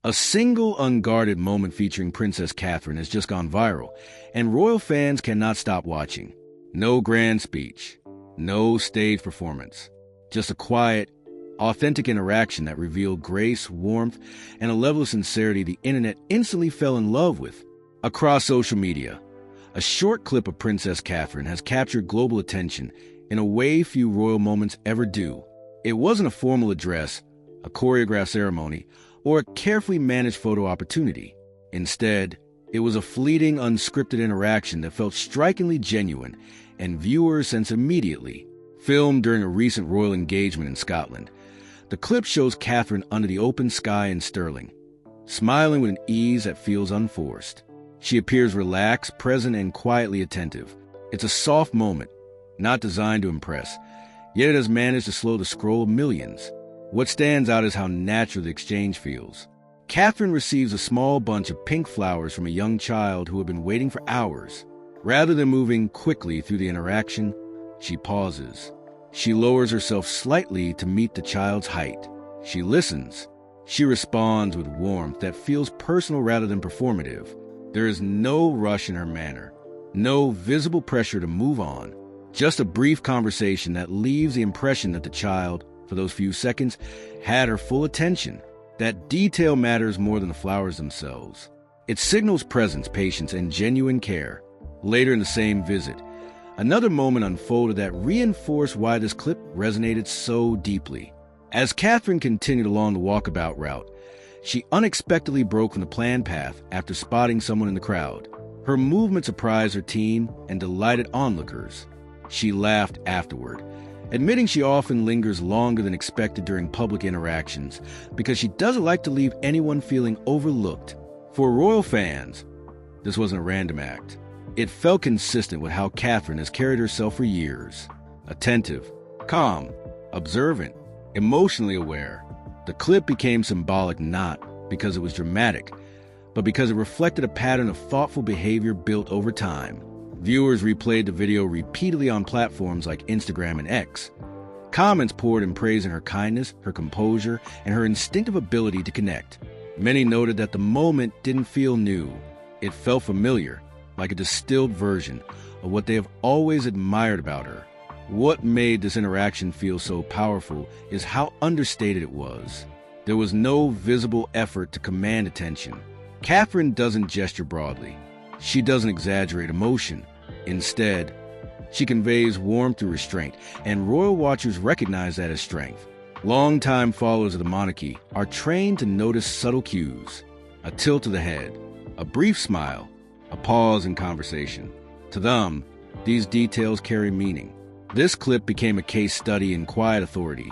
A single unguarded moment featuring Princess Catherine has just gone viral, and royal fans cannot stop watching. No grand speech, no stage performance, just a quiet, authentic interaction that revealed grace, warmth, and a level of sincerity the internet instantly fell in love with. Across social media, a short clip of Princess Catherine has captured global attention in a way few royal moments ever do. It wasn't a formal address, a choreographed ceremony, or a carefully managed photo opportunity. Instead, it was a fleeting, unscripted interaction that felt strikingly genuine, and viewers sensed immediately. Filmed during a recent royal engagement in Scotland, the clip shows Catherine under the open sky in Stirling, smiling with an ease that feels unforced. She appears relaxed, present, and quietly attentive. It's a soft moment, not designed to impress, yet it has managed to slow the scroll of millions. What stands out is how natural the exchange feels. Catherine receives a small bunch of pink flowers from a young child who had been waiting for hours. Rather than moving quickly through the interaction, she pauses. She lowers herself slightly to meet the child's height. She listens. She responds with warmth that feels personal rather than performative. There is no rush in her manner, no visible pressure to move on, just a brief conversation that leaves the impression that the child, for those few seconds, had her full attention. That detail matters more than the flowers themselves. It signals presence, patience, and genuine care. Later in the same visit, another moment unfolded that reinforced why this clip resonated so deeply. As Catherine continued along the walkabout route, she unexpectedly broke from the planned path after spotting someone in the crowd. Her movement surprised her team and delighted onlookers. She laughed afterward, admitting she often lingers longer than expected during public interactions because she doesn't like to leave anyone feeling overlooked. For royal fans, this wasn't a random act. It felt consistent with how Catherine has carried herself for years. Attentive, calm, observant, emotionally aware. The clip became symbolic not because it was dramatic, but because it reflected a pattern of thoughtful behavior built over time. Viewers replayed the video repeatedly on platforms like Instagram and X. Comments poured in praising her kindness, her composure, and her instinctive ability to connect. Many noted that the moment didn't feel new. It felt familiar, like a distilled version of what they have always admired about her. What made this interaction feel so powerful is how understated it was. There was no visible effort to command attention. Catherine doesn't gesture broadly. She doesn't exaggerate emotion. Instead, she conveys warmth through restraint, and royal watchers recognize that as strength. Longtime followers of the monarchy are trained to notice subtle cues: a tilt of the head, a brief smile, a pause in conversation. To them, these details carry meaning. This clip became a case study in quiet authority,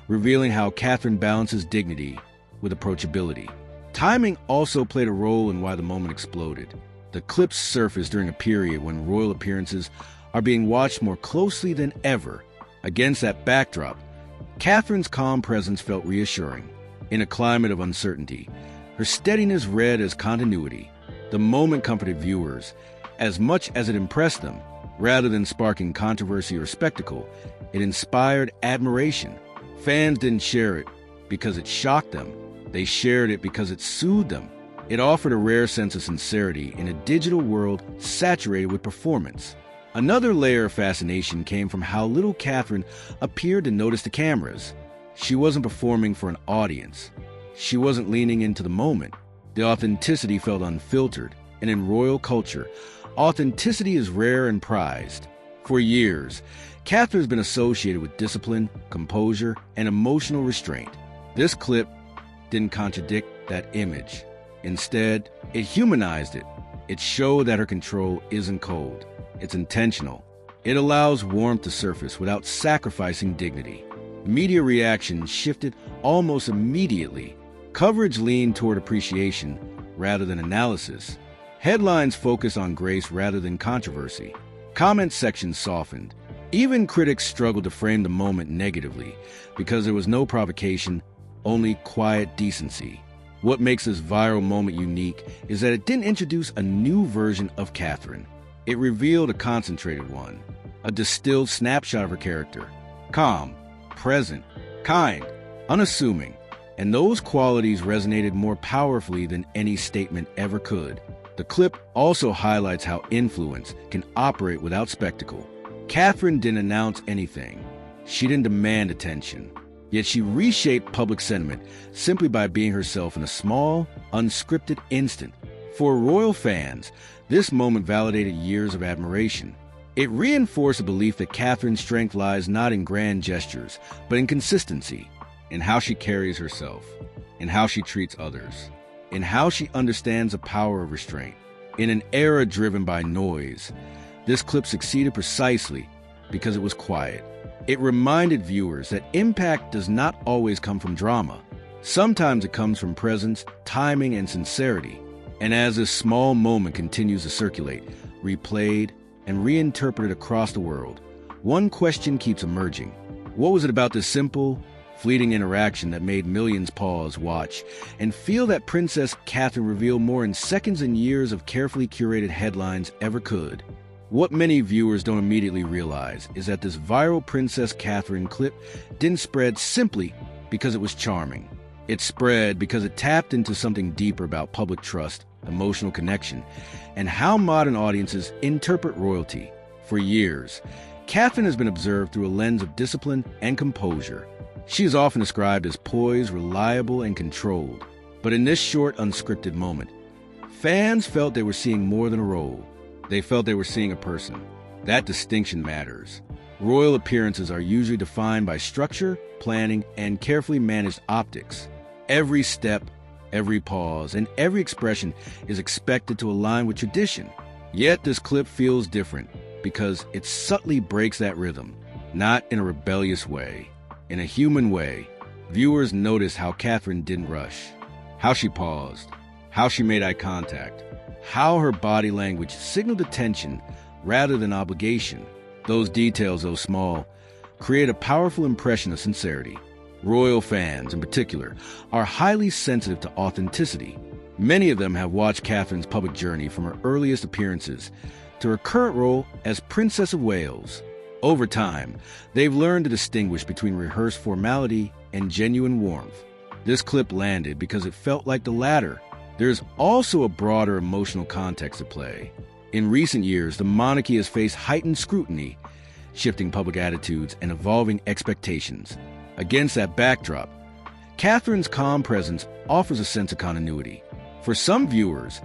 revealing how Catherine balances dignity with approachability. Timing also played a role in why the moment exploded. The clips surfaced during a period when royal appearances are being watched more closely than ever. Against that backdrop, Catherine's calm presence felt reassuring. In a climate of uncertainty, her steadiness read as continuity. The moment comforted viewers as much as it impressed them. Rather than sparking controversy or spectacle, it inspired admiration. Fans didn't share it because it shocked them. They shared it because it soothed them. It offered a rare sense of sincerity in a digital world saturated with performance. Another layer of fascination came from how little Catherine appeared to notice the cameras. She wasn't performing for an audience. She wasn't leaning into the moment. The authenticity felt unfiltered, and in royal culture, authenticity is rare and prized. For years, Catherine has been associated with discipline, composure, and emotional restraint. This clip didn't contradict that image. Instead, it humanized it. It showed that her control isn't cold. It's intentional. It allows warmth to surface without sacrificing dignity. Media reaction shifted almost immediately. Coverage leaned toward appreciation rather than analysis. Headlines focused on grace rather than controversy. Comment sections softened. Even critics struggled to frame the moment negatively because there was no provocation, only quiet decency. What makes this viral moment unique is that it didn't introduce a new version of Catherine. It revealed a concentrated one, a distilled snapshot of her character. Calm, present, kind, unassuming. and those qualities resonated more powerfully than any statement ever could. The clip also highlights how influence can operate without spectacle. Catherine didn't announce anything. She didn't demand attention. Yet she reshaped public sentiment simply by being herself in a small, unscripted instant. For royal fans, this moment validated years of admiration. It reinforced a belief that Catherine's strength lies not in grand gestures, but in consistency, in how she carries herself, in how she treats others, in how she understands the power of restraint. In an era driven by noise, this clip succeeded precisely because it was quiet. It reminded viewers that impact does not always come from drama. Sometimes it comes from presence, timing, and sincerity. And as this small moment continues to circulate, replayed, and reinterpreted across the world, one question keeps emerging. What was it about this simple, fleeting interaction that made millions pause, watch, and feel that Princess Catherine revealed more in seconds than years of carefully curated headlines ever could? What many viewers don't immediately realize is that this viral Princess Catherine clip didn't spread simply because it was charming. It spread because it tapped into something deeper about public trust, emotional connection, and how modern audiences interpret royalty. For years, Catherine has been observed through a lens of discipline and composure. She is often described as poised, reliable, and controlled. But in this short, unscripted moment, fans felt they were seeing more than a role. They felt they were seeing a person. That distinction matters. Royal appearances are usually defined by structure, planning, and carefully managed optics. Every step, every pause, and every expression is expected to align with tradition. Yet this clip feels different because it subtly breaks that rhythm, not in a rebellious way. In a human way, viewers notice how Catherine didn't rush, how she paused, how she made eye contact, how her body language signaled attention rather than obligation. Those details, though small, create a powerful impression of sincerity. Royal fans, in particular, are highly sensitive to authenticity. Many of them have watched Catherine's public journey from her earliest appearances to her current role as Princess of Wales. Over time, they've learned to distinguish between rehearsed formality and genuine warmth. This clip landed because it felt like the latter. There's also a broader emotional context at play. In recent years, the monarchy has faced heightened scrutiny, shifting public attitudes and evolving expectations. Against that backdrop, Catherine's calm presence offers a sense of continuity. For some viewers,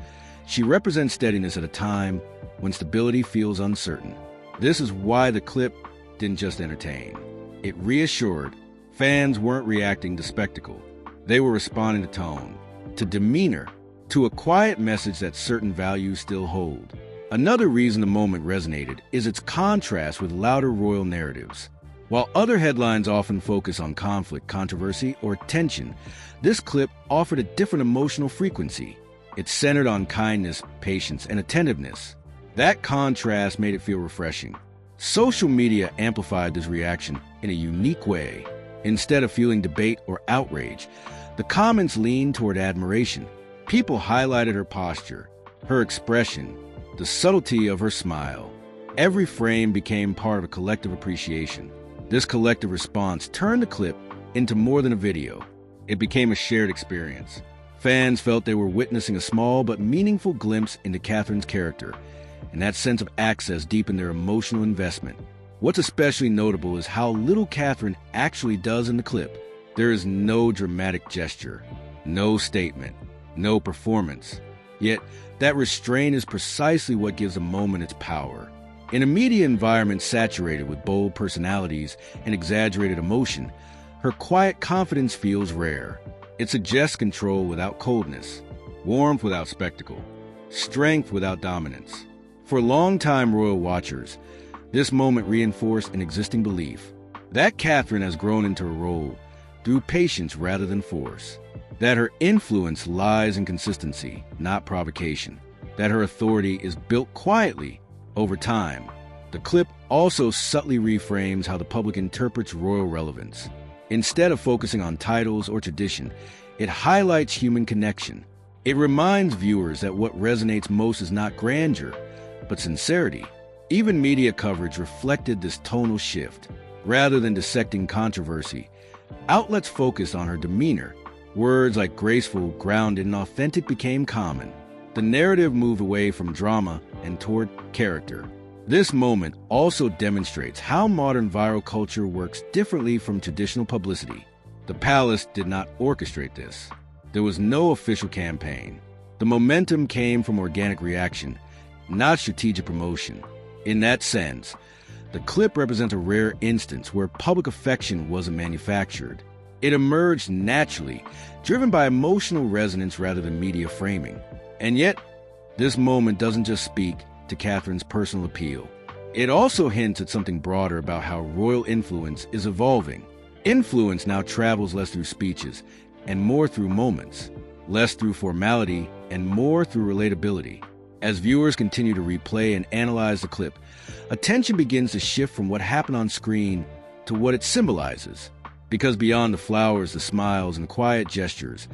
she represents steadiness at a time when stability feels uncertain. This is why the clip didn't just entertain. It reassured. Fans weren't reacting to spectacle. They were responding to tone, to demeanor, to a quiet message that certain values still hold. Another reason the moment resonated is its contrast with louder royal narratives. While other headlines often focus on conflict, controversy, or tension, this clip offered a different emotional frequency. It centered on kindness, patience, and attentiveness. That contrast made it feel refreshing. Social media amplified this reaction in a unique way. Instead of feeling debate or outrage, the comments leaned toward admiration. People highlighted her posture, her expression, the subtlety of her smile. Every frame became part of a collective appreciation. This collective response turned the clip into more than a video. It became a shared experience. Fans felt they were witnessing a small but meaningful glimpse into Catherine's character, and that sense of access deepened their emotional investment. What's especially notable is how little Catherine actually does in the clip. There is no dramatic gesture, no statement, no performance. Yet, that restraint is precisely what gives a moment its power. In a media environment saturated with bold personalities and exaggerated emotion, her quiet confidence feels rare. It suggests control without coldness, warmth without spectacle, strength without dominance. For longtime royal watchers, this moment reinforced an existing belief that Catherine has grown into her role through patience rather than force, that her influence lies in consistency, not provocation, that her authority is built quietly over time. The clip also subtly reframes how the public interprets royal relevance. Instead of focusing on titles or tradition, it highlights human connection. It reminds viewers that what resonates most is not grandeur, but sincerity. Even media coverage reflected this tonal shift. Rather than dissecting controversy, outlets focused on her demeanor, Words like graceful, grounded, and authentic became common. The narrative moved away from drama and toward character. This moment also demonstrates how modern viral culture works differently from traditional publicity. The palace did not orchestrate this. There was no official campaign. The momentum came from organic reaction, not strategic promotion. In that sense, the clip represents a rare instance where public affection wasn't manufactured. It emerged naturally, driven by emotional resonance rather than media framing. And yet, this moment doesn't just speak to Catherine's personal appeal. It also hints at something broader about how royal influence is evolving. Influence now travels less through speeches and more through moments, less through formality and more through relatability. As viewers continue to replay and analyze the clip, attention begins to shift from what happened on screen to what it symbolizes. Because beyond the flowers, the smiles, and the quiet gestures,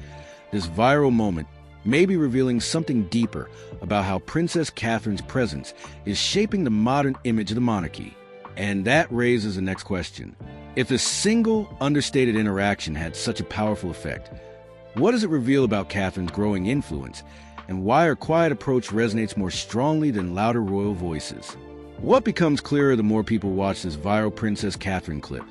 this viral moment may be revealing something deeper about how Princess Catherine's presence is shaping the modern image of the monarchy. And that raises the next question. If a single, understated interaction had such a powerful effect, what does it reveal about Catherine's growing influence, and why her quiet approach resonates more strongly than louder royal voices? What becomes clearer the more people watch this viral Princess Catherine clip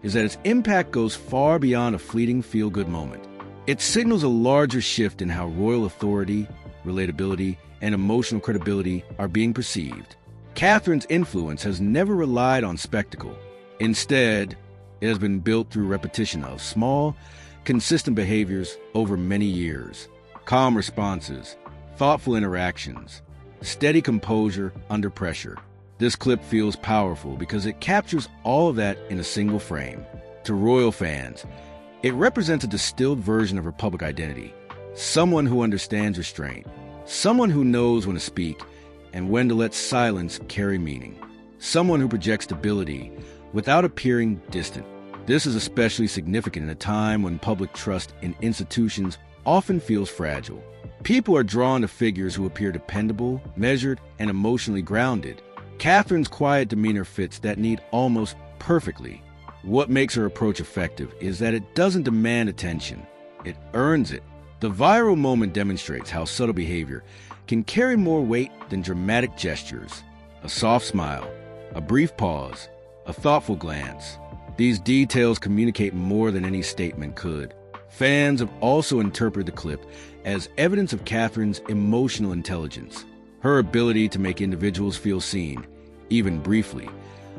is that its impact goes far beyond a fleeting feel-good moment. It signals a larger shift in how royal authority, relatability, and emotional credibility are being perceived. Catherine's influence has never relied on spectacle. Instead, it has been built through repetition of small, consistent behaviors over many years. Calm responses, thoughtful interactions, steady composure under pressure. This clip feels powerful because it captures all of that in a single frame. To royal fans, it represents a distilled version of her public identity. Someone who understands restraint. Someone who knows when to speak and when to let silence carry meaning. Someone who projects stability without appearing distant. This is especially significant in a time when public trust in institutions often feels fragile. People are drawn to figures who appear dependable, measured, and emotionally grounded. Catherine's quiet demeanor fits that need almost perfectly. What makes her approach effective is that it doesn't demand attention. It earns it. The viral moment demonstrates how subtle behavior can carry more weight than dramatic gestures. A soft smile, a brief pause, a thoughtful glance. These details communicate more than any statement could. Fans have also interpreted the clip as evidence of Catherine's emotional intelligence. Her ability to make individuals feel seen, even briefly,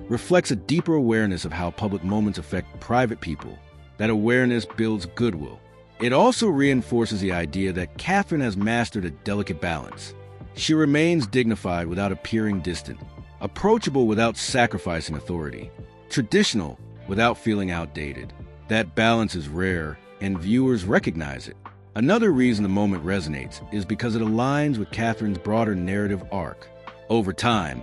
reflects a deeper awareness of how public moments affect private people. That awareness builds goodwill. It also reinforces the idea that Catherine has mastered a delicate balance. She remains dignified without appearing distant, approachable without sacrificing authority, traditional without feeling outdated. That balance is rare, and viewers recognize it. Another reason the moment resonates is because it aligns with Catherine's broader narrative arc. Over time,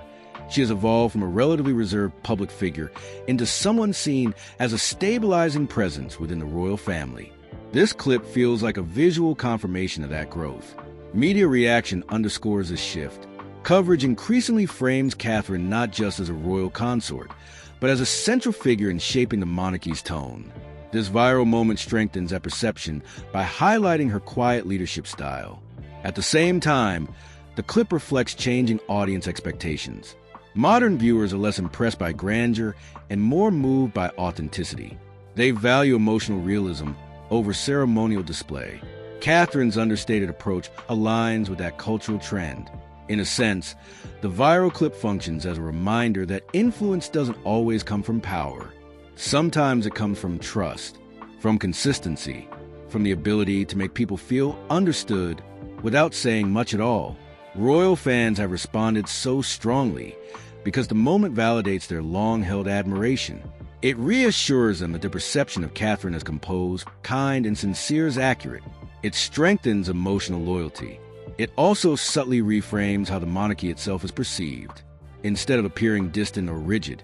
she has evolved from a relatively reserved public figure into someone seen as a stabilizing presence within the royal family. This clip feels like a visual confirmation of that growth. Media reaction underscores this shift. Coverage increasingly frames Catherine not just as a royal consort, but as a central figure in shaping the monarchy's tone. This viral moment strengthens that perception by highlighting her quiet leadership style. At the same time, the clip reflects changing audience expectations. Modern viewers are less impressed by grandeur and more moved by authenticity. They value emotional realism over ceremonial display. Catherine's understated approach aligns with that cultural trend. In a sense, the viral clip functions as a reminder that influence doesn't always come from power. Sometimes it comes from trust, from consistency, from the ability to make people feel understood without saying much at all. Royal fans have responded so strongly because the moment validates their long-held admiration. It reassures them that their perception of Catherine as composed, kind, and sincere is accurate. It strengthens emotional loyalty. It also subtly reframes how the monarchy itself is perceived. Instead of appearing distant or rigid,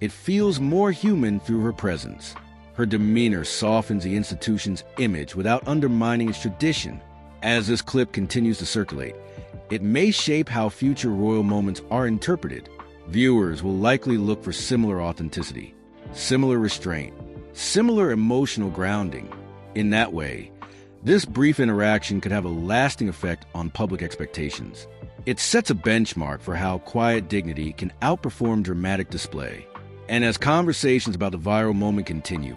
it feels more human through her presence. Her demeanor softens the institution's image without undermining its tradition. As this clip continues to circulate, it may shape how future royal moments are interpreted. Viewers will likely look for similar authenticity, similar restraint, similar emotional grounding. In that way, This brief interaction could have a lasting effect on public expectations. It sets a benchmark for how quiet dignity can outperform dramatic display. And as conversations about the viral moment continue,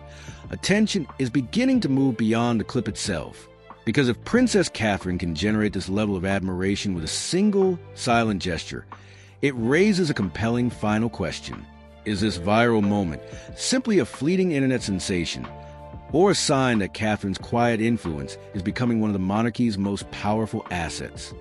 attention is beginning to move beyond the clip itself. Because if Princess Catherine can generate this level of admiration with a single silent gesture, it raises a compelling final question. Is this viral moment simply a fleeting internet sensation, or a sign that Catherine's quiet influence is becoming one of the monarchy's most powerful assets?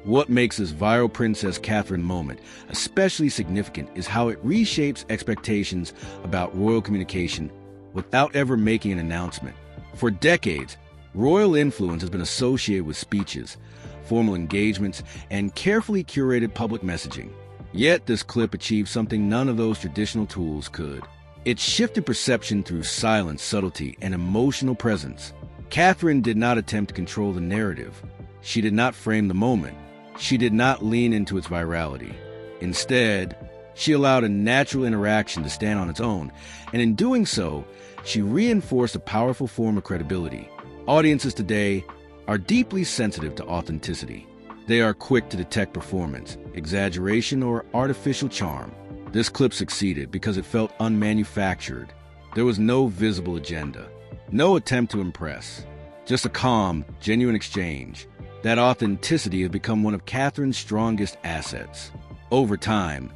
What makes this viral Princess Catherine moment especially significant is how it reshapes expectations about royal communication without ever making an announcement. For decades, royal influence has been associated with speeches, formal engagements, and carefully curated public messaging. Yet this clip achieved something none of those traditional tools could. It shifted perception through silence, subtlety, and emotional presence. Catherine did not attempt to control the narrative. She did not frame the moment. She did not lean into its virality. Instead, she allowed a natural interaction to stand on its own, and in doing so, she reinforced a powerful form of credibility. Audiences today are deeply sensitive to authenticity. They are quick to detect performance, exaggeration, or artificial charm. This clip succeeded because it felt unmanufactured. There was no visible agenda, no attempt to impress, just a calm, genuine exchange. That authenticity has become one of Catherine's strongest assets. Over time,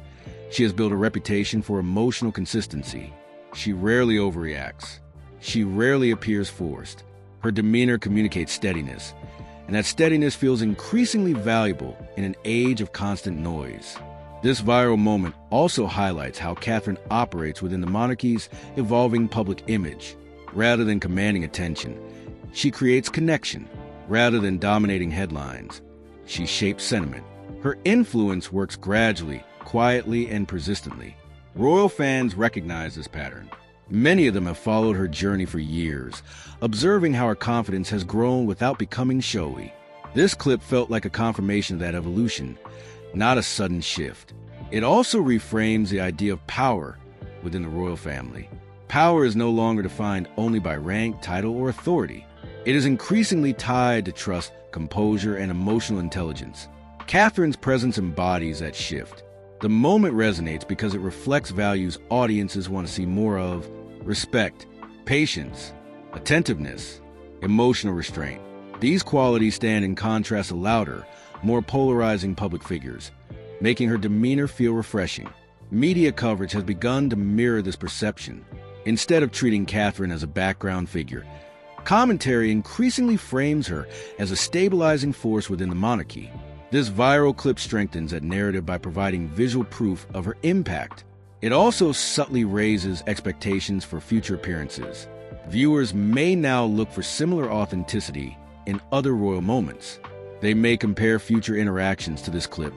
she has built a reputation for emotional consistency. She rarely overreacts. She rarely appears forced. Her demeanor communicates steadiness, and that steadiness feels increasingly valuable in an age of constant noise. This viral moment also highlights how Catherine operates within the monarchy's evolving public image. Rather than commanding attention, she creates connection. Rather than dominating headlines, she shapes sentiment. Her influence works gradually, quietly, and persistently. Royal fans recognize this pattern. Many of them have followed her journey for years, observing how her confidence has grown without becoming showy. This clip felt like a confirmation of that evolution, not a sudden shift. It also reframes the idea of power within the royal family. Power is no longer defined only by rank, title, or authority. It is increasingly tied to trust, composure, and emotional intelligence. Catherine's presence embodies that shift. The moment resonates because it reflects values audiences want to see more of: respect, patience, attentiveness, emotional restraint. These qualities stand in contrast to louder, more polarizing public figures, making her demeanor feel refreshing. Media coverage has begun to mirror this perception. Instead of treating Catherine as a background figure, commentary increasingly frames her as a stabilizing force within the monarchy. This viral clip strengthens that narrative by providing visual proof of her impact. It also subtly raises expectations for future appearances. Viewers may now look for similar authenticity in other royal moments. They may compare future interactions to this clip,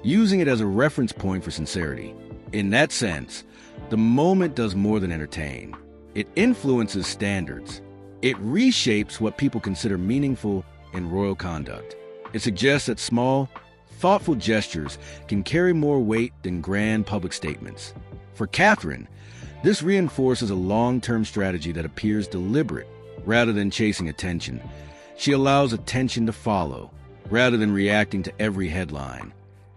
using it as a reference point for sincerity. In that sense, the moment does more than entertain. It influences standards. It reshapes what people consider meaningful in royal conduct. It suggests that small, thoughtful gestures can carry more weight than grand public statements. For Catherine, this reinforces a long-term strategy that appears deliberate rather than chasing attention. She allows attention to follow, rather than reacting to every headline.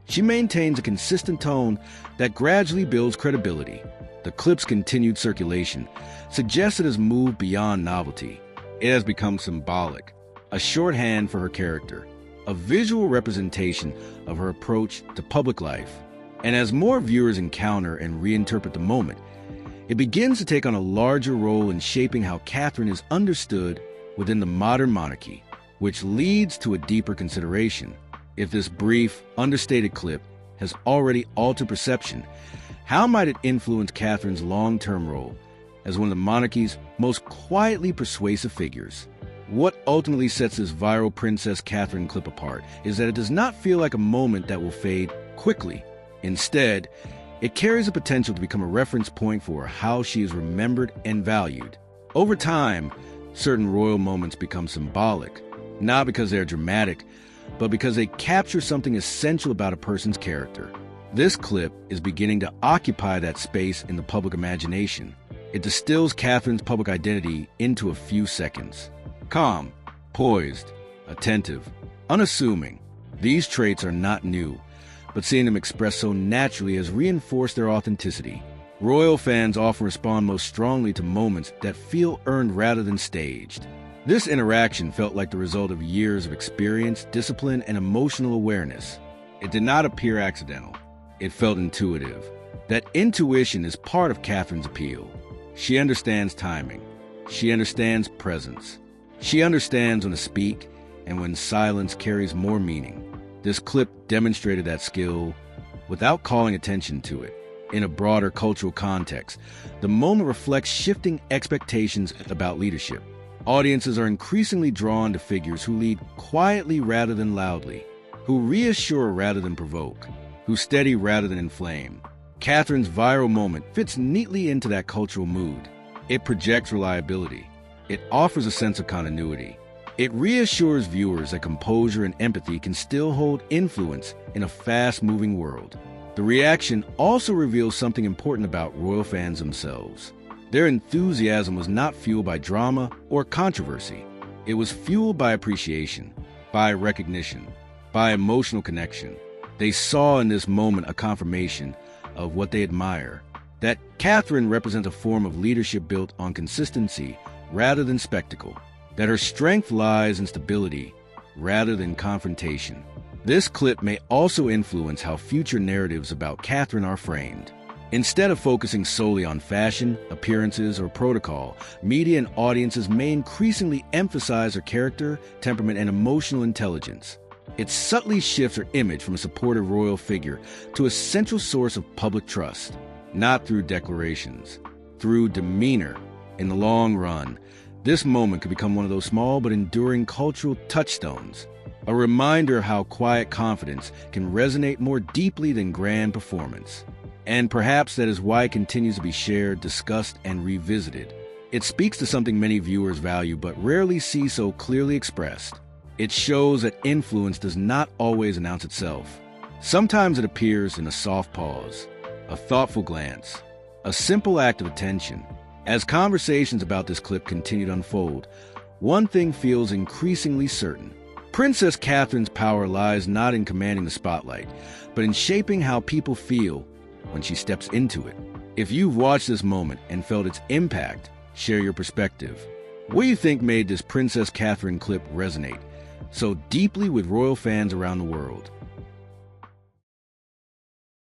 She maintains a consistent tone that gradually builds credibility. The clip's continued circulation suggests it has moved beyond novelty. It has become symbolic, a shorthand for her character, a visual representation of her approach to public life. And as more viewers encounter and reinterpret the moment, it begins to take on a larger role in shaping how Catherine is understood within the modern monarchy, which leads to a deeper consideration. If this brief, understated clip has already altered perception, how might it influence Catherine's long-term role as one of the monarchy's most quietly persuasive figures? What ultimately sets this viral Princess Catherine clip apart is that it does not feel like a moment that will fade quickly. Instead, it carries the potential to become a reference point for how she is remembered and valued. Over time, certain royal moments become symbolic, not because they're dramatic, but because they capture something essential about a person's character. This clip is beginning to occupy that space in the public imagination. It distills Catherine's public identity into a few seconds. Calm, Poised, attentive, unassuming. These traits are not new, but seeing them expressed so naturally has reinforced their authenticity. Royal fans often respond most strongly to moments that feel earned rather than staged. This interaction felt like the result of years of experience, discipline, and emotional awareness. It did not appear accidental. It felt intuitive. That intuition is part of Catherine's appeal. She understands timing. She understands presence. She understands when to speak and when silence carries more meaning. This clip demonstrated that skill without calling attention to it. In a broader cultural context, the moment reflects shifting expectations about leadership. Audiences are increasingly drawn to figures who lead quietly rather than loudly, who reassure rather than provoke, who steady rather than inflame. Catherine's viral moment fits neatly into that cultural mood. It projects reliability. It offers a sense of continuity. It reassures viewers that composure and empathy can still hold influence in a fast-moving world. The reaction also reveals something important about royal fans themselves. Their enthusiasm was not fueled by drama or controversy. It was fueled by appreciation, by recognition, by emotional connection. They saw in this moment a confirmation of what they admire, that Catherine represents a form of leadership built on consistency rather than spectacle, that her strength lies in stability rather than confrontation. This clip may also influence how future narratives about Catherine are framed. Instead of focusing solely on fashion, appearances, or protocol, media and audiences may increasingly emphasize her character, temperament, and emotional intelligence. It subtly shifts her image from a supportive royal figure to a central source of public trust, not through declarations, through demeanor. In the long run, this moment could become one of those small but enduring cultural touchstones, a reminder of how quiet confidence can resonate more deeply than grand performance. And perhaps that is why it continues to be shared, discussed, and revisited. It speaks to something many viewers value but rarely see so clearly expressed. It shows that influence does not always announce itself. Sometimes it appears in a soft pause, a thoughtful glance, a simple act of attention. As conversations about this clip continue to unfold, one thing feels increasingly certain. Princess Catherine's power lies not in commanding the spotlight, but in shaping how people feel when she steps into it. If you've watched this moment and felt its impact, share your perspective. What do you think made this Princess Catherine clip resonate so deeply with royal fans around the world?